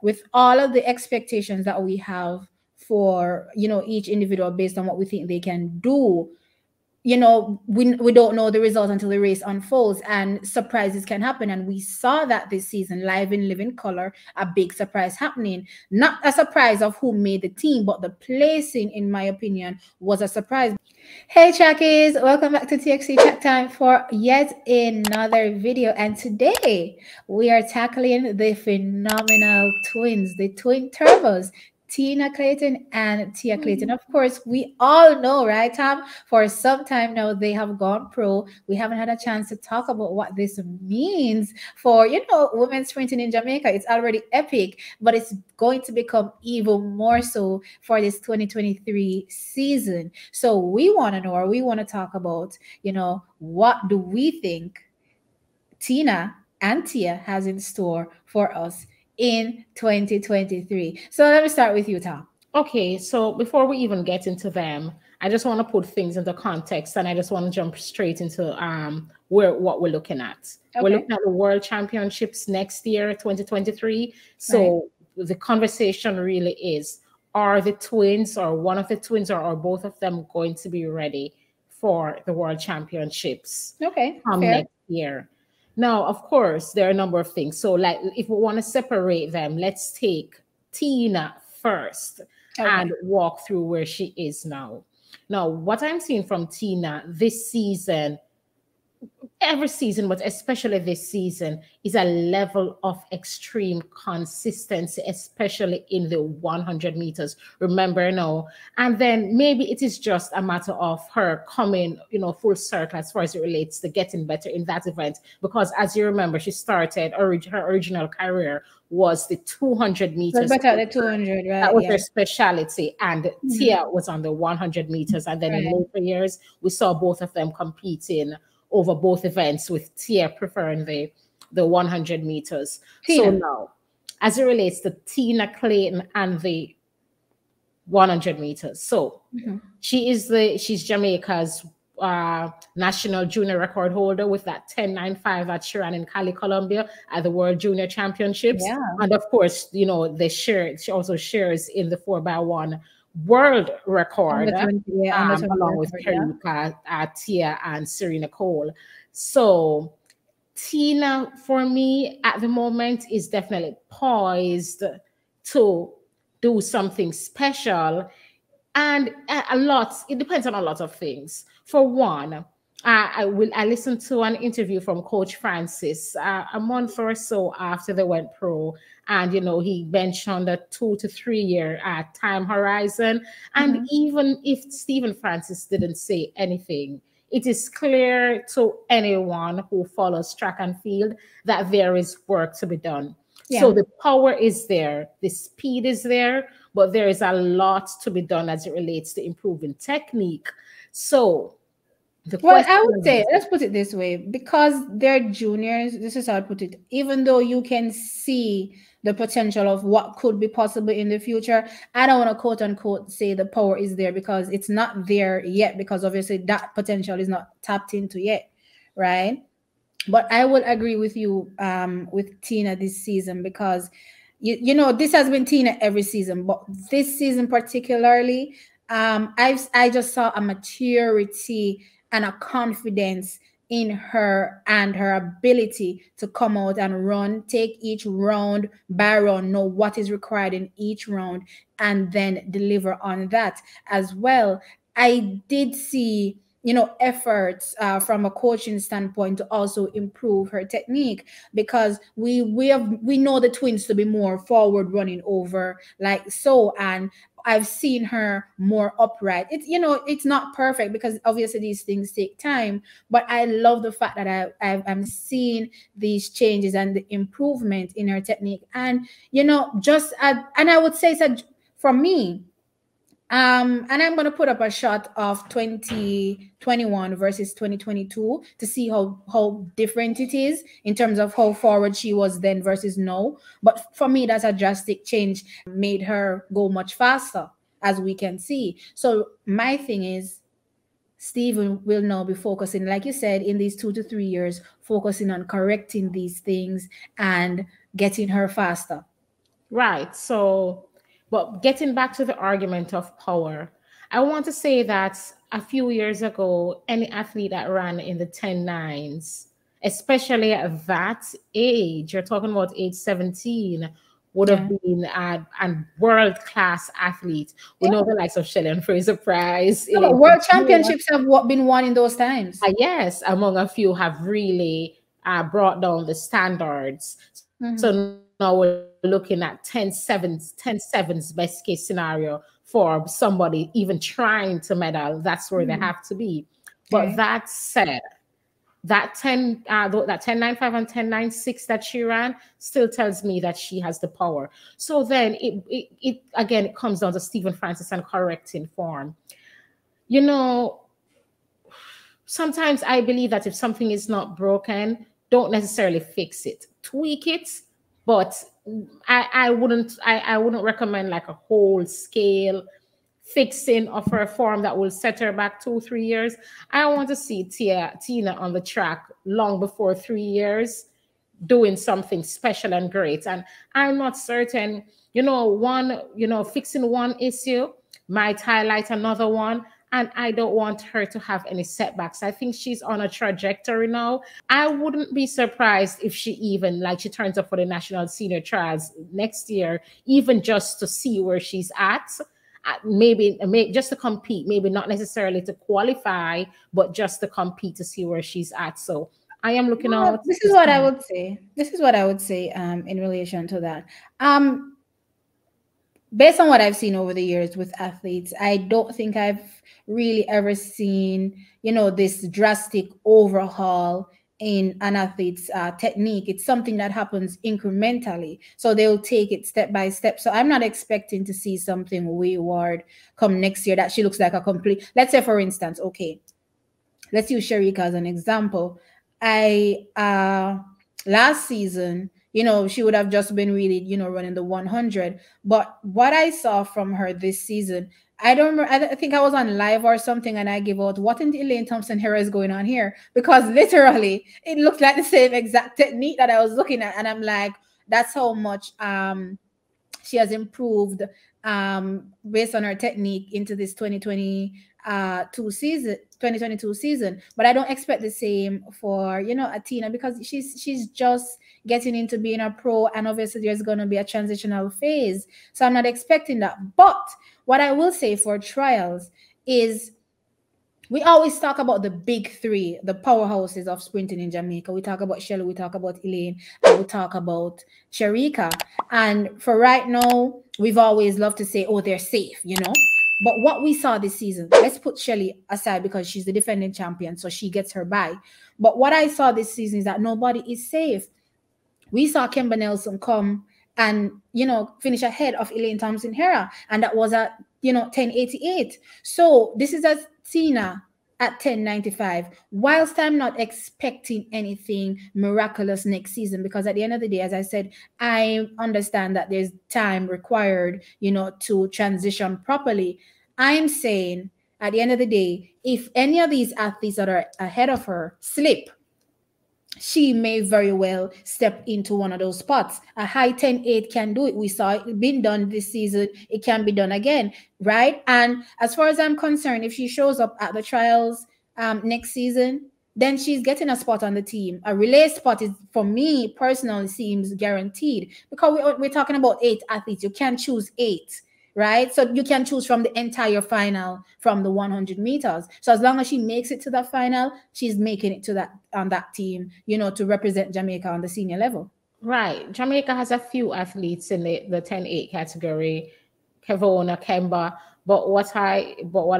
with all of the expectations that we have for, you know, each individual based on what we think they can do, you know, we don't know the result until the race unfolds, and surprises can happen. And we saw that this season, live in living color, a big surprise happening. Not a surprise of who made the team, but the placing, in my opinion, was a surprise. Hey Trackies, welcome back to TXC Chat Time for yet another video. And today we are tackling the phenomenal twins, the twin turbos, Tina Clayton and Tia Clayton. Of course, we all know, right, Tom? For some time now, they have gone pro. We haven't had a chance to talk about what this means for, you know, women's sprinting in Jamaica. It's already epic, but it's going to become even more so for this 2023 season. So we want to know, or we want to talk about, you know, what do we think Tina and Tia has in store for us in 2023. So let me start with you, Tom. Okay, so before we even get into them, I just want to put things into context, and I just want to jump straight into what we're looking at. Okay. We're looking at the World Championships next year, 2023. So the conversation really is, are the twins or one of the twins or both of them going to be ready for the World Championships next year? Now, of course, there are a number of things. So like if we want to separate them, let's take Tina first and walk through where she is now. Now, what I'm seeing from Tina this season, every season, but especially this season, is a level of extreme consistency, especially in the 100 meters. Remember now, and then maybe it is just a matter of her coming, you know, full circle as far as it relates to getting better in that event. Because as you remember, she started her original career was the 200 meters. Better at the 200, right? That was her specialty, and Tia was on the 100 meters. And then in later years, we saw both of them competing over both events, with Tia preferring the 100 meters. Tina. So now, as it relates to Tina Clayton and the 100 meters, so she's Jamaica's national junior record holder with that 10.95 that she ran in Cali, Colombia at the World Junior Championships. And of course, you know, she also shares in the 4x1 world record along with Karika, Tia, and Serena Cole. So Tina, for me, at the moment, is definitely poised to do something special. And it depends on a lot of things. For one, I listened to an interview from Coach Francis a month or so after they went pro, and you know he mentioned a 2 to 3 year time horizon. And even if Stephen Francis didn't say anything, it is clear to anyone who follows track and field that there is work to be done. So the power is there, the speed is there, but there is a lot to be done as it relates to improving technique. So I would say, let's put it this way, because they're juniors, this is how I put it, even though you can see the potential of what could be possible in the future, I don't want to quote unquote say the power is there, because it's not there yet, because obviously that potential is not tapped into yet, right? But I would agree with you with Tina this season, because you know this has been Tina every season, but this season particularly, I just saw a maturity and a confidence in her and her ability to come out and run, take each round by round, know what is required in each round, and then deliver on that as well. I did see, you know, efforts from a coaching standpoint to also improve her technique, because we know the twins to be more forward running over like so, and I've seen her more upright. It's, you know, it's not perfect because obviously these things take time, but I love the fact that I'm seeing these changes and the improvement in her technique. And, you know, and I would say that for me, and I'm going to put up a shot of 2021 versus 2022 to see how different it is in terms of how forward she was then versus now. But for me, that's a drastic change, made her go much faster, as we can see. So my thing is, Stephen will now be focusing, like you said, in these 2 to 3 years, focusing on correcting these things and getting her faster. Right. So, but getting back to the argument of power, I want to say that a few years ago, any athlete that ran in the 10 9s, especially at that age, you're talking about age 17, would have Yeah. been a world class athlete. We know Yeah. the likes of Shelley and Fraser Price. No, but world championships have been won in those times. Yes, among a few have really brought down the standards. So Mhm. now we're looking at 10 sevens best case scenario for somebody even trying to medal. That's where they have Mhm. to be. But Okay. that said, that 10 9 5 and 10 9 6 that she ran still tells me that she has the power. So then it again, it comes down to Stephen Francis and correcting form. You know, sometimes I believe that if something is not broken, don't necessarily fix it. Tweak it, but I wouldn't recommend like a whole scale fixing of her form that will set her back 2 3 years. I want to see Tina on the track long before 3 years doing something special and great. And I'm not certain, fixing one issue might highlight another one. And I don't want her to have any setbacks. I think she's on a trajectory now. I wouldn't be surprised if she even, like, she turns up for the national senior trials next year, even just to see where she's at. Maybe just to compete, maybe not necessarily to qualify, but just to compete to see where she's at. So I am looking Well, out this to is what I see. would say. This is what I would say in relation to that. Um, Based on what I've seen over the years with athletes, I don't think I've really ever seen, this drastic overhaul in an athlete's technique. It's something that happens incrementally. So they'll take it step by step. So I'm not expecting to see something wayward come next year that she looks like a complete, let's say, for instance, okay, let's use Sharika as an example. I last season, she would have just been really, running the 100. But what I saw from her this season, I don't remember. I think I was on live or something, and I give out, what in the Elaine Thompson era is going on here? Because literally, it looked like the same exact technique that I was looking at, and I'm like, that's how much she has improved based on her technique into this 2022 season. But I don't expect the same for Athena, because she's just getting into being a pro, and obviously there's going to be a transitional phase, so I'm not expecting that. But what I will say for trials is, we always talk about the big three, the powerhouses of sprinting in Jamaica. We talk about Shelley, we talk about Elaine, and we talk about Sharika. And for right now, we've always loved to say, oh, they're safe. But what we saw this season, let's put Shelley aside because she's the defending champion, so she gets her bye. But what I saw this season is that nobody is safe. We saw Kimber Nelson come and finish ahead of Elaine Thompson Hera, and that was at 1088. So this is a Tina at 1095. Whilst I'm not expecting anything miraculous next season, because at the end of the day, as I said, I understand that there's time required to transition properly. I'm saying at the end of the day, if any of these athletes that are ahead of her slip, she may very well step into one of those spots. A high 10-8 can do it. We saw it being done this season. It can be done again, right? And as far as I'm concerned, if she shows up at the trials next season, then she's getting a spot on the team. A relay spot is, for me personally, seems guaranteed, because we're talking about 8 athletes. You can't choose 8, right? So you can choose from the entire final from the 100 meters. So as long as she makes it to that final, she's making it to that on that team, to represent Jamaica on the senior level. Right. Jamaica has a few athletes in the 10-8 category, Kevona, Kemba. But what I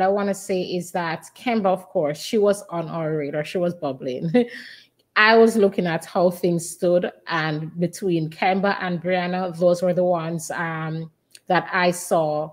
want to say is that Kemba, of course, she was on our radar. She was bubbling. I was looking at how things stood, and between Kemba and Brianna, those were the ones that I saw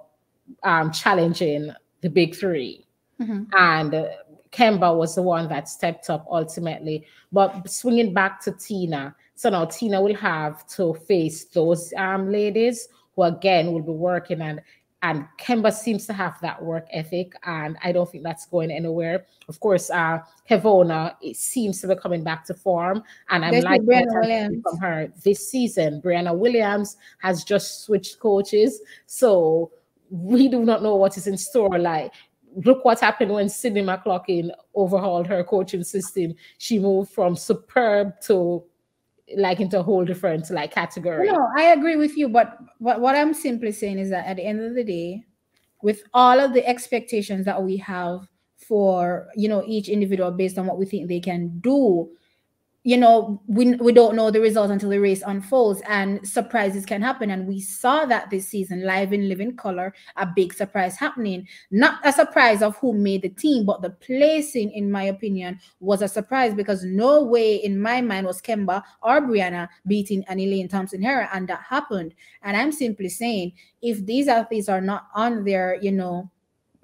challenging the big three. Mm-hmm. And Kemba was the one that stepped up ultimately. But swinging back to Tina, so now Tina will have to face those ladies who again will be working. And And Kemba seems to have that work ethic, and I don't think that's going anywhere. Of course, Kevona, it seems to be coming back to form, and I'm This is liking what Brianna I'm seeing Williams. from her this season. Brianna Williams has just switched coaches, so we do not know what is in store. Like, look what happened when Sydney McLaughlin overhauled her coaching system. She moved from superb to like into a whole different like category. I agree with you, but what I'm simply saying is that at the end of the day, with all of the expectations that we have for each individual based on what we think they can do, we don't know the result until the race unfolds, and surprises can happen. And we saw that this season, live in living color, a big surprise happening. Not a surprise of who made the team, but the placing, in my opinion, was a surprise, because no way in my mind was Kemba or Brianna beating an Elaine Thompson Herah, and that happened. And I'm simply saying, if these athletes are not on their,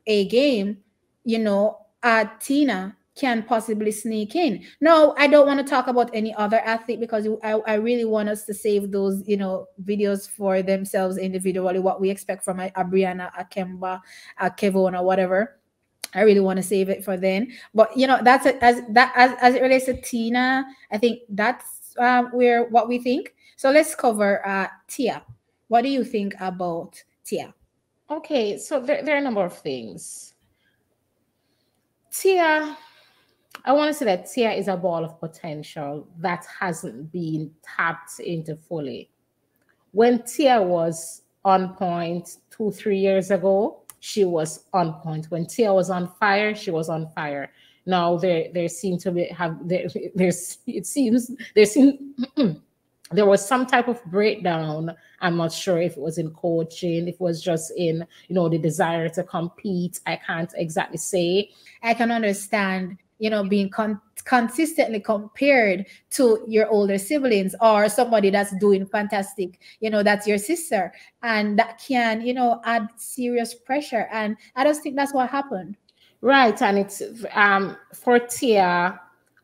a game, Tina can possibly sneak in. No, I don't want to talk about any other athlete, because I really want us to save those, videos for themselves individually, what we expect from a Brianna, a Kemba, a Kevon, or whatever. I really want to save it for then. But that's as it relates to Tina, I think that's where what we think. So let's cover Tia. What do you think about Tia? Okay, so there are a number of things. Tia, I want to say that Tia is a ball of potential that hasn't been tapped into fully. When Tia was on point 2, 3 years ago, she was on point. When Tia was on fire, she was on fire. Now there seem to be have there's it seems there seem there was some type of breakdown. I'm not sure if it was in coaching, if it was just in, the desire to compete. I can't exactly say. I can understand, being consistently compared to your older siblings or somebody that's doing fantastic, that's your sister. And that can, add serious pressure. And I just think that's what happened. Right. And it's for Tia,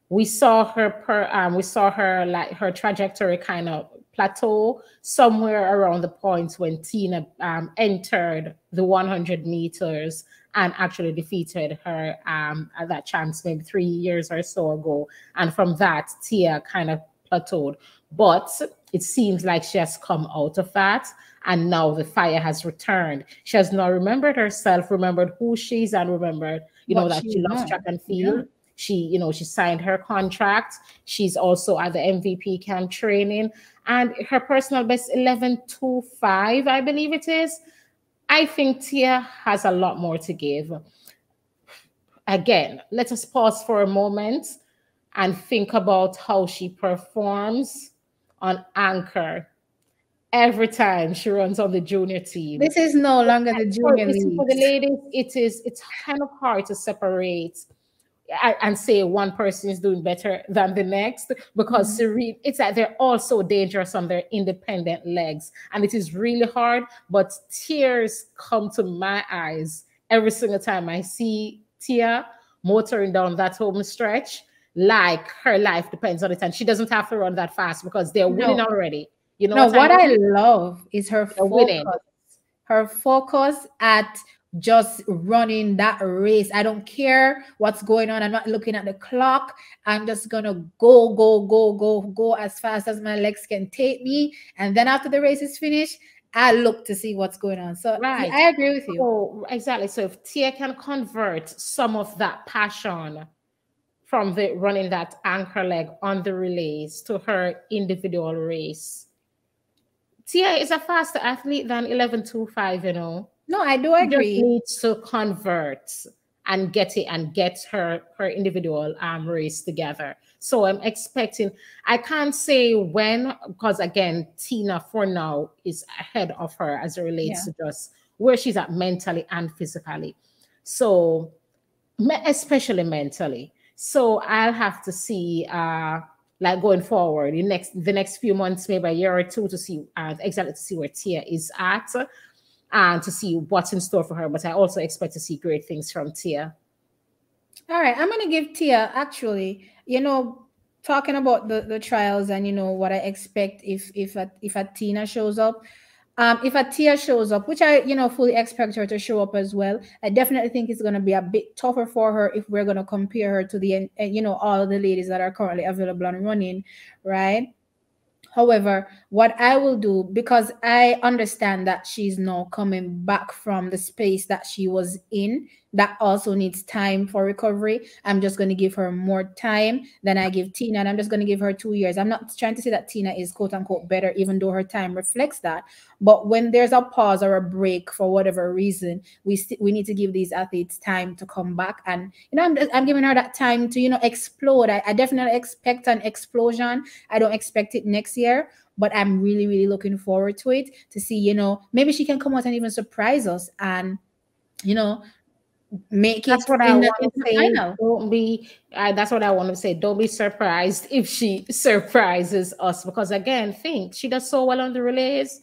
we saw her like her trajectory kind of plateau somewhere around the point when Tina entered the 100 meters and actually defeated her at that chance maybe 3 years or so ago. And from that, Tia kind of plateaued. But it seems like she has come out of that, and now the fire has returned. She has now remembered herself, remembered who she is, and remembered, What that she she loves wants. track and Yeah. field. She signed her contract. She's also at the MVP camp training, and her personal best 11:25, I believe it is. I think Tia has a lot more to give. Again, let us pause for a moment and think about how she performs on anchor every time she runs on the junior team. This is no longer the junior For the leagues. ladies, it's kind of hard to separate and say one person is doing better than the next, because Serene, it's like they're all so dangerous on their independent legs, and it is really hard. But tears come to my eyes every single time I see Tia motoring down that home stretch, like her life depends on it, and she doesn't have to run that fast because they're winning No, already. You know no, what I what I mean? love is They're winning. her focus at just running that race. I don't care what's going on. I'm not looking at the clock. I'm just gonna go, go, go, go, go as fast as my legs can take me. And then after the race is finished, I look to see what's going on. So yeah, Right. I agree with you. So exactly. So if Tia can convert some of that passion from the running that anchor leg on the relays to her individual race, Tia is a faster athlete than 11:25, No, I do She just agree. needs to convert and get it and get her individual race together. So I'm expecting, I can't say when, because again, Tina for now is ahead of her as it Yeah. relates to just where she's at mentally and physically. So especially mentally. So I'll have to see like going forward the next few months, maybe a year or two, to see exactly to see where Tia is at and to see what's in store for her. But I also expect to see great things from Tia. All right. I'm gonna give Tia actually, talking about the trials and what I expect if a Tina shows up. If a Tia shows up, which I, fully expect her to show up as well, I definitely think it's going to be a bit tougher for her if we're going to compare her to all the ladies that are currently available and running, right? However, what I will do, because I understand that she's now coming back from the space that she was in, that also needs time for recovery. I'm just going to give her more time than I give Tina, and I'm just going to give her 2 years. I'm not trying to say that Tina is quote unquote better, even though her time reflects that. But when there's a pause or a break for whatever reason, we need to give these athletes time to come back. And I'm giving her that time to explode. I definitely expect an explosion. I don't expect it next year, but I'm really, really looking forward to it, to see, maybe she can come out and even surprise us and, make That's it what I in want to the say. final. Don't be. That's what I want to say. Don't be surprised if she surprises us, because again, think she does so well on the relays.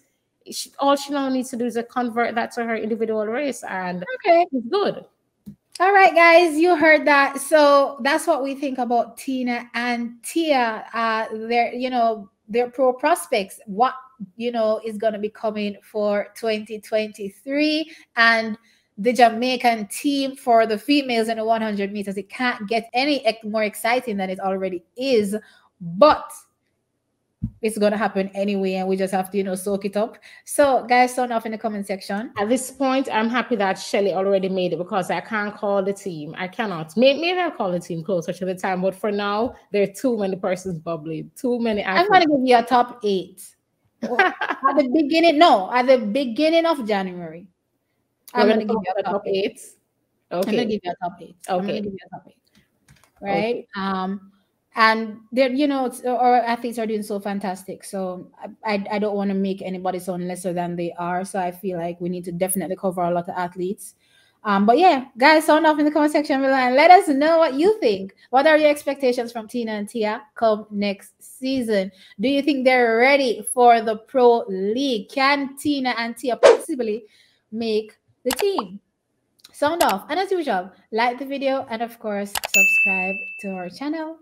All she now needs to do is convert that to her individual race, and Okay. it's good. All right, guys, you heard that. So that's what we think about Tina and Tia. Their pro prospects. What is going to be coming for 2023, and the Jamaican team for the females in the 100 meters. It can't get any more exciting than it already is, but it's going to happen anyway, and we just have to soak it up. So guys, turn off in the comment section. At this point, I'm happy that Shelly already made it, because I can't call the team. I cannot. Maybe I'll call the team closer to the time, but for now, there are too many persons bubbling, too many I'm going to give you a top 8 at the beginning. No, at the beginning of January. I'm going to give you a top 8. Okay. I'm going to give you a top 8. Okay. I'm going to give you a top 8. Right. Okay. And they're, our athletes are doing so fantastic. So I don't want to make anybody sound lesser than they are. So I feel like we need to definitely cover a lot of athletes. But yeah, guys, sound off in the comment section below and let us know what you think. What are your expectations from Tina and Tia come next season? Do you think they're ready for the Pro League? Can Tina and Tia possibly make the team? Sound off. And as usual, like the video and of course, subscribe to our channel.